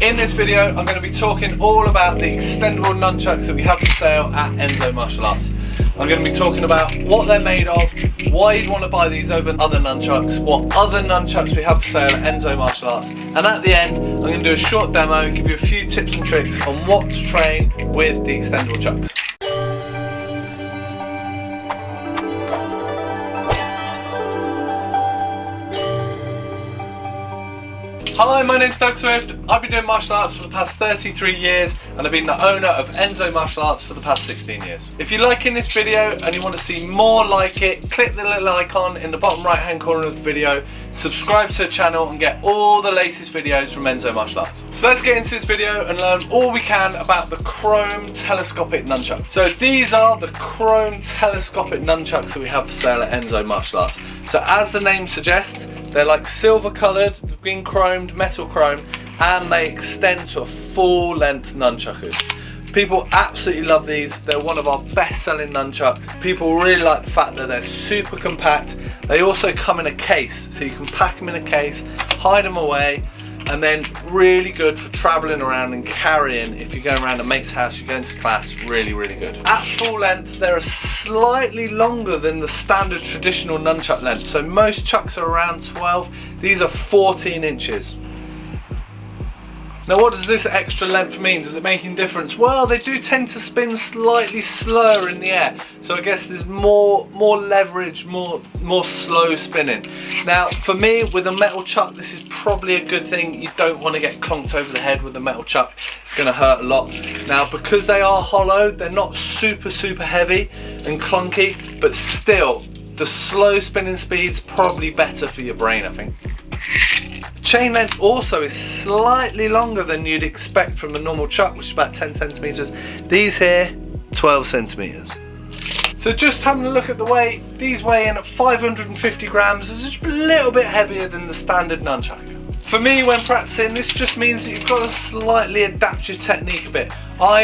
In this video, I'm going to be talking all about the extendable nunchucks that we have for sale at Enso Martial Arts. I'm going to be talking about what they're made of, why you'd want to buy these over other nunchucks, what other nunchucks we have for sale at Enso Martial Arts, and at the end, I'm going to do a short demo, give you a few tips and tricks on what to train with the extendable chucks. Hi, my name's Doug Swift. I've been doing martial arts for the past 33 years and I've been the owner of Enso Martial Arts for the past 16 years. If you're liking this video and you want to see more like it, click the little icon in the bottom right hand corner of the video, subscribe to the channel and get all the latest videos from Enso Martial Arts. So let's get into this video and learn all we can about the Chrome Telescopic Nunchuck. So these are the Chrome Telescopic Nunchucks that we have for sale at Enso Martial Arts. So as the name suggests, they're like silver coloured, green chromed, metal chrome, and they extend to a full length nunchaku. People absolutely love these. They're one of our best selling nunchucks. People really like the fact that they're super compact. They also come in a case, so you can pack them in a case, hide them away, and then really good for traveling around and carrying. If you're going around a mate's house, you're going to class, really good. At full length, they're slightly longer than the standard traditional nunchuck length. So most chucks are around 12, these are 14 inches. Now what does this extra length mean? Does it make any difference? Well, they do tend to spin slightly slower in the air. So I guess there's more leverage, more slow spinning. Now for me, with a metal chuck, this is probably a good thing. You don't want to get clonked over the head with a metal chuck. It's going to hurt a lot. Now because they are hollow, they're not super heavy and clunky, but still, the slow spinning speed's probably better for your brain, I think. Chain length also is slightly longer than you'd expect from a normal chuck, which is about 10 centimeters. These here, 12 centimeters. So just having a look at the weight, these weigh in at 550 grams, it's just a little bit heavier than the standard nunchuck. For me, when practicing, this just means that you've got to slightly adapt your technique a bit.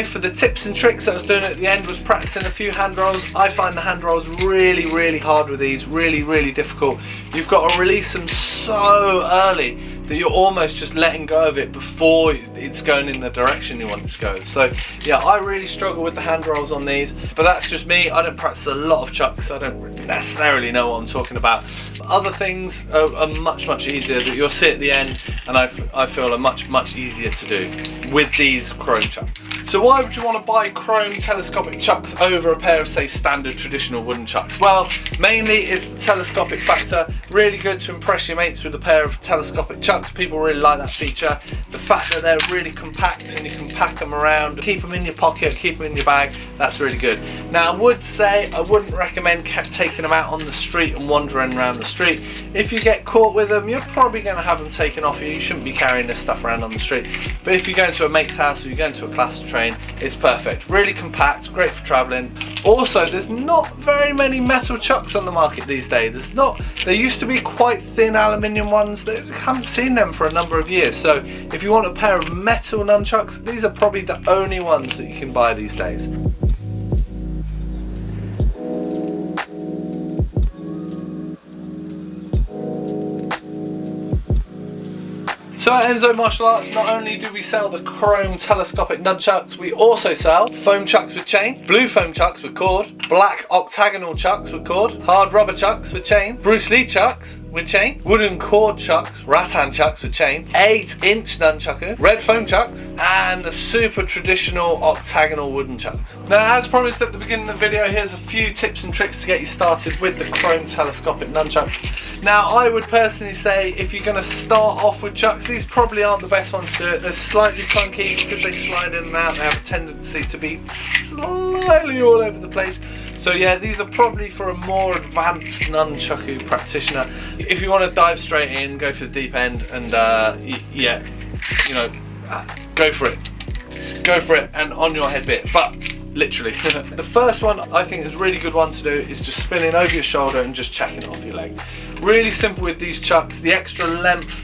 For the tips and tricks that I was doing at the end, was practicing a few hand rolls. I find the hand rolls really hard with these, really difficult. You've got to release them so early that you're almost just letting go of it before it's going in the direction you want it to go. So yeah, I really struggle with the hand rolls on these, but that's just me. I don't practice a lot of chucks, so I don't necessarily know what I'm talking about. But other things are much easier that you'll see at the end, and I feel are much easier to do with these chrome chucks. So why would you want to buy chrome telescopic chucks over a pair of, say, standard traditional wooden chucks? Well, mainly it's the telescopic factor. Really good to impress your mates with a pair of telescopic chucks. People really like that feature. The fact that they're really compact and you can pack them around, keep them in your pocket, keep them in your bag, that's really good. Now I would say I wouldn't recommend taking them out on the street and wandering around the street. If you get caught with them, you're probably going to have them taken off you. You shouldn't be carrying this stuff around on the street. But if you're going to a mate's house or you're going to a class train, it's perfect. Really compact, great for traveling. Also, there's not very many metal chucks on the market these days. There used to be quite thin aluminium ones. I haven't seen them for a number of years. So if you want a pair of metal nunchucks, these are probably the only ones that you can buy these days. So at Enso Martial Arts, not only do we sell the chrome telescopic nunchucks, we also sell foam chucks with chain, blue foam chucks with cord, black octagonal chucks with cord, hard rubber chucks with chain, Bruce Lee chucks with chain, wooden cord chucks, rattan chucks with chain, 8-inch nunchaku, red foam chucks, and a super traditional octagonal wooden chucks. Now, as promised at the beginning of the video, here's a few tips and tricks to get you started with the chrome telescopic nunchucks. Now, I would personally say if you're going to start off with chucks, these probably aren't the best ones to do it. They're slightly clunky because they slide in and out. They have a tendency to be slightly all over the place. So yeah, these are probably for a more advanced nunchaku practitioner. If you want to dive straight in, go for the deep end, and yeah, you know, go for it, and on your head bit. But literally, the first one I think is a really good one to do is just spinning over your shoulder and just checking it off your leg. Really simple with these chucks. The extra length,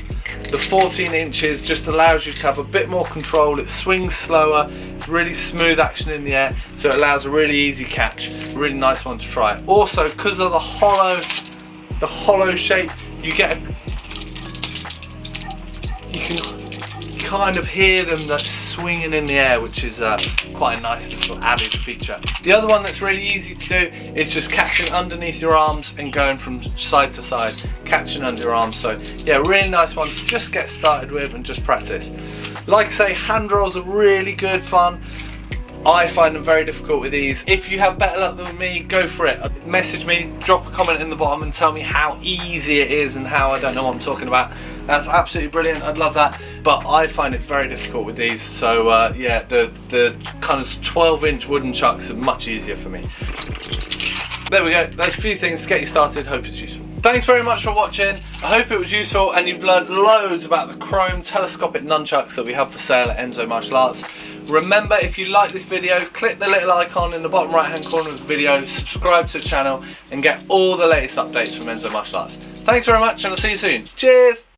the 14 inches, just allows you to have a bit more control. It swings slower, it's really smooth action in the air, so it allows a really easy catch. A really nice one to try. Also, because of the hollow shape, you get a, you kind of hear them like swinging in the air, which is quite a nice little added feature. The other one that's really easy to do is just catching underneath your arms and going from side to side, catching under your arms. So yeah, really nice one to just get started with and just practice. Like I say, hand rolls are really good fun. I find them very difficult with these. If you have better luck than me, go for it. Message me, drop a comment in the bottom and tell me how easy it is and how I don't know what I'm talking about. That's absolutely brilliant, I'd love that. But I find it very difficult with these. So yeah, the kind of 12-inch wooden chucks are much easier for me. There we go, those few things to get you started, hope it's useful. Thanks very much for watching. I hope it was useful and you've learned loads about the Chrome Telescopic Nunchucks that we have for sale at Enso Martial Arts. Remember, if you like this video, click the little icon in the bottom right hand corner of the video, subscribe to the channel and get all the latest updates from Enso Martial Arts. Thanks very much and I'll see you soon. Cheers!